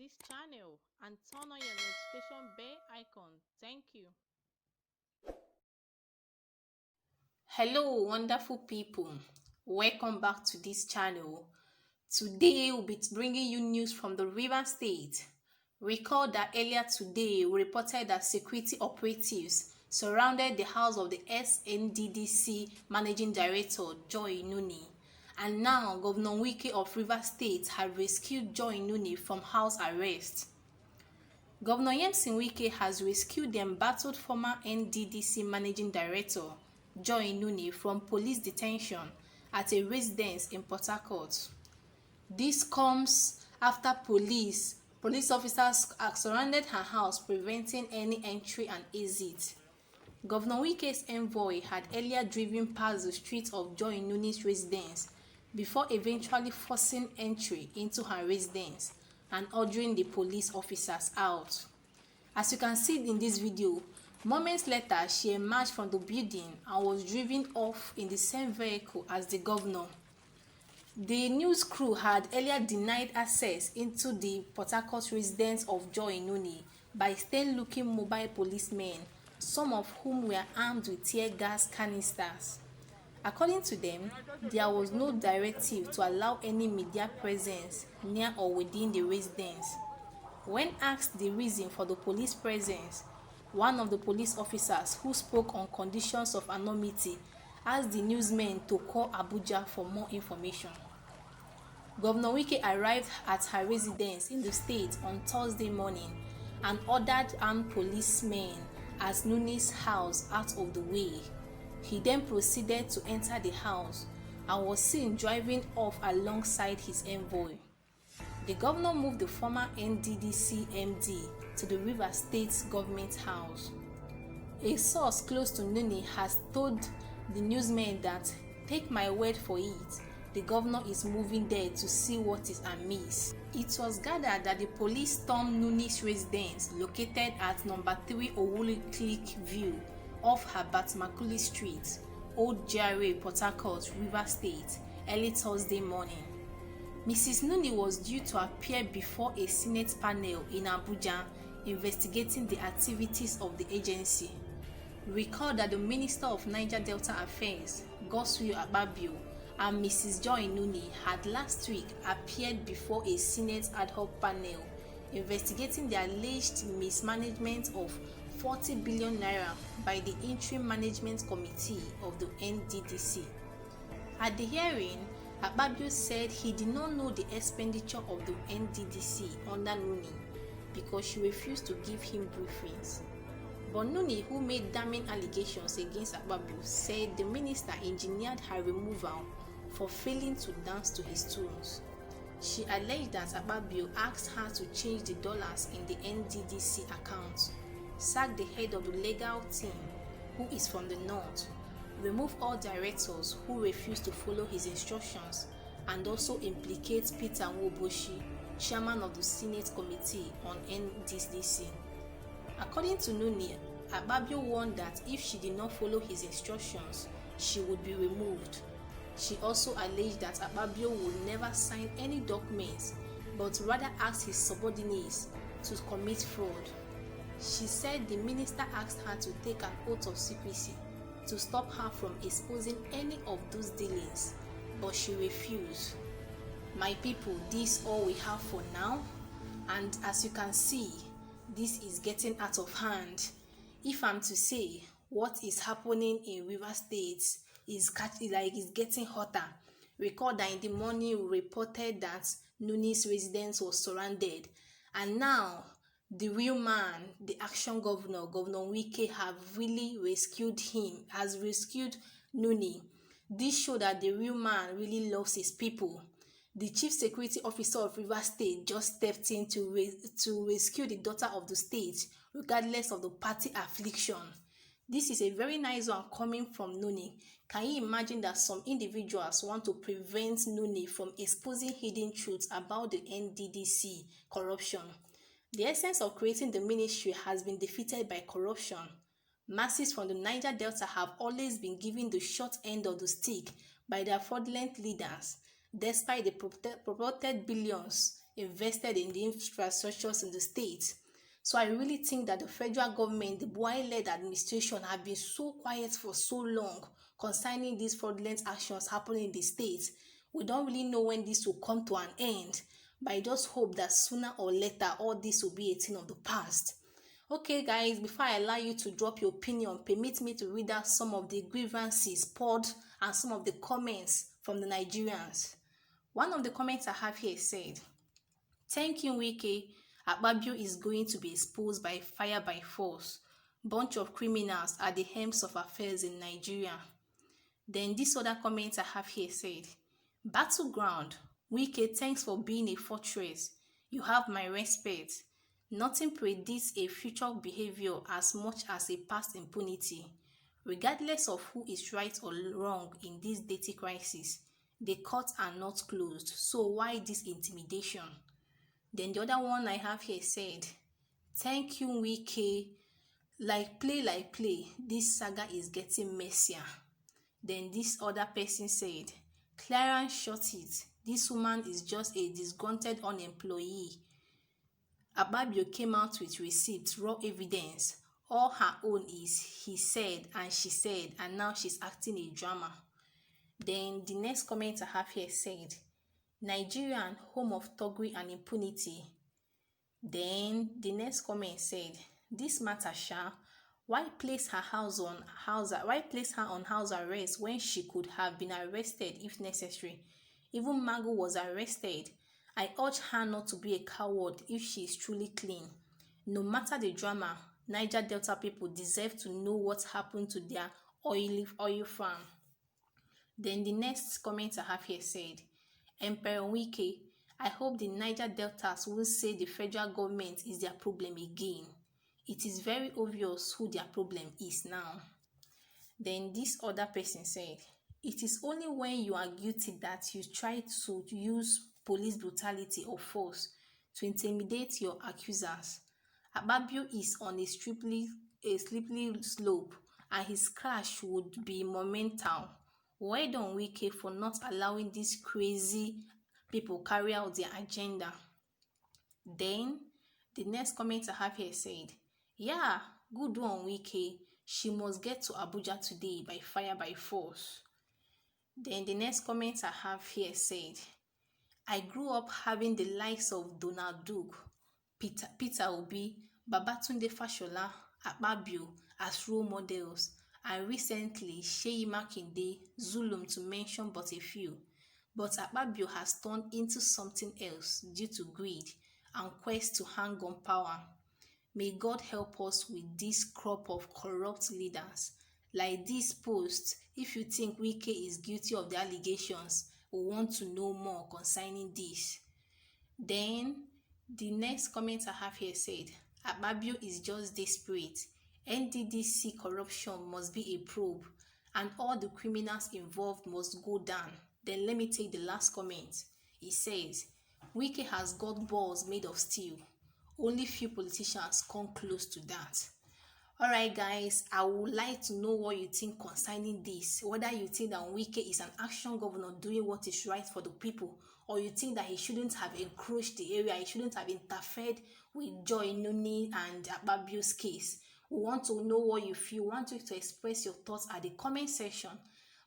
this channel and turn on your notification bell icon. Thank you. Hello wonderful people, welcome back to this channel. Today we'll be bringing you news from the River State. Recall that earlier today we reported that security operatives surrounded the house of the Ex-Nddc Managing Director Joy Nuni, and now Governor Wike of River State had rescued Joy Nuni from house arrest. Governor Wike has rescued the embattled former NDDC Managing Director Joy Nuni from police detention at a residence in Port Harcourt. This comes after police officers surrounded her house, preventing any entry and exit. Governor Wike's envoy had earlier driven past the streets of Joy Nuni's residence before eventually forcing entry into her residence and ordering the police officers out. As you can see in this video, moments later she emerged from the building and was driven off in the same vehicle as the governor. The news crew had earlier denied access into the Port Harcourt residence of Joy Nuni by stern-looking mobile policemen, some of whom were armed with tear gas canisters. According to them, there was no directive to allow any media presence near or within the residence. When asked the reason for the police presence, one of the police officers who spoke on conditions of anonymity asked the newsmen to call Abuja for more information. Governor Wike arrived at her residence in the state on Thursday morning and ordered armed policemen at Nuni's house out of the way. He then proceeded to enter the house and was seen driving off alongside his envoy. The governor moved the former NDDC MD to the River State government house. A source close to Nuni has told the newsmen that, "Take my word for it, the governor is moving there to see what is amiss." It was gathered that the police stormed Nuni's residence located at number 3 Owuli Click View off Habat Makuli Street, Old GRA, Port Harcourt, River State, early Thursday morning. Mrs. Nuni was due to appear before a Senate panel in Abuja investigating the activities of the agency. Recall that the Minister of Niger Delta Affairs, Godswill Akpabio, and Mrs. Joy Nuni had last week appeared before a Senate ad hoc panel investigating the alleged mismanagement of 40 billion naira by the Interim Management Committee of the NDDC. At the hearing, Akpabio said he did not know the expenditure of the NDDC under Nuni because she refused to give him briefings. But Nuni, who made damning allegations against Akpabio, said the minister engineered her removal for failing to dance to his tunes. She alleged that Akpabio asked her to change the dollars in the NDDC account, sack the head of the legal team, who is from the north, remove all directors who refused to follow his instructions, and also implicate Peter Nwoboshi, chairman of the Senate Committee on NDDC. According to Nuni, Akpabio warned that if she did not follow his instructions, she would be removed. She also alleged that Akpabio would never sign any documents, but rather asked his subordinates to commit fraud. She said the minister asked her to take an oath of secrecy to stop her from exposing any of those dealings, but she refused. My people, this is all we have for now, and as you can see, this is getting out of hand. If I'm to say what is happening in River State is getting hotter. Recall that in the morning we reported that Nuni's residence was surrounded, and now the real man, the action governor, Governor Wike, has rescued Nuni. This shows that the real man really loves his people. The chief security officer of River State just stepped in to rescue the daughter of the state, regardless of the party affliction. This is a very nice one coming from Nuni. Can you imagine that some individuals want to prevent Nuni from exposing hidden truths about the NDDC corruption? The essence of creating the ministry has been defeated by corruption. Masses from the Niger Delta have always been given the short end of the stick by their fraudulent leaders, despite the purported billions invested in the infrastructures in the state. So I really think that the federal government, the Buhari-led administration, have been so quiet for so long concerning these fraudulent actions happening in the state. We don't really know when this will come to an end, but I just hope that sooner or later all this will be a thing of the past. Okay, guys, before I allow you to drop your opinion, permit me to read out some of the grievances poured and some of the comments from the Nigerians. One of the comments I have here said, "Thank you, Wike. Akpabio is going to be exposed by fire by force. Bunch of criminals are the helms of affairs in Nigeria." Then this other comment I have here said, "Battleground. Wike, thanks for being a fortress. You have my respect. Nothing predicts a future behavior as much as a past impunity. Regardless of who is right or wrong in this dirty crisis, the courts are not closed, so why this intimidation?" Then the other one I have here said, "Thank you, Wike. Like play, this saga is getting messier." Then this other person said, "Clarence shot it. This woman is just a disgruntled unemployee. Akpabio came out with receipts, raw evidence. All her own is he said and she said, and now she's acting a drama." Then the next comment I have here said, "Nigerian, home of thuggery and impunity." Then the next comment said, "This matter, Sha, why place her on house arrest when she could have been arrested if necessary? Even Magu was arrested. I urge her not to be a coward if she is truly clean. No matter the drama, Niger Delta people deserve to know what happened to their oil farm." Then the next comment I have here said, "Emperor Wike, I hope the Niger Deltas will say the federal government is their problem again. It is very obvious who their problem is now." Then this other person said, "It is only when you are guilty that you try to use police brutality or force to intimidate your accusers. Akpabio is on a slippery slope and his crash would be monumental. Well done, Wike, for not allowing these crazy people carry out their agenda." Then the next comment I have here said, "Yeah, good one, Wike. She must get to Abuja today by fire by force." Then the next comment I have here said, "I grew up having the likes of Donald Duke, Peter Obi, Babatunde Fashola, Akpabio as role models, and recently Sheyi Makinde, Zulum, to mention but a few. But Akpabio has turned into something else due to greed and quest to hang on power. May God help us with this crop of corrupt leaders. Like this post, if you think Wike is guilty of the allegations, we want to know more concerning this." Then the next comment I have here said, "Akpabio is just desperate. Nddc corruption must be a probe and all the criminals involved must go down." Then let me take the last comment. It says, "Wike has got balls made of steel. Only few politicians come close to that." Alright guys, I would like to know what you think concerning this. Whether you think that Wike is an action governor doing what is right for the people, or you think that he shouldn't have encroached the area, he shouldn't have interfered with Joy, Nuni and Akpabio's case. We want to know what you feel. We want you to express your thoughts at the comment section.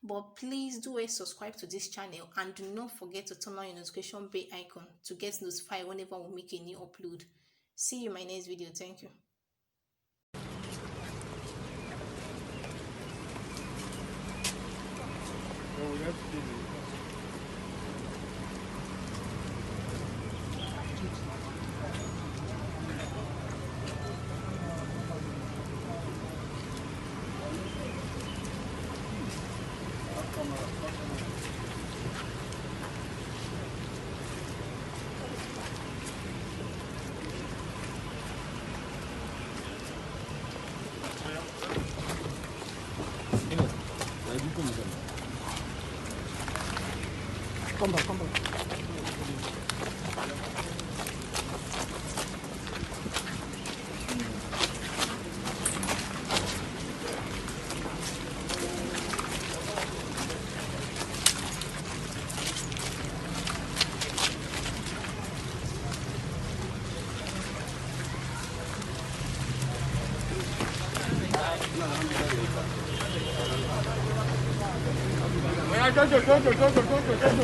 But please do subscribe to this channel and do not forget to turn on your notification bell icon to get notified whenever we make a new upload. See you in my next video. Thank you. Come back.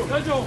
Jojo.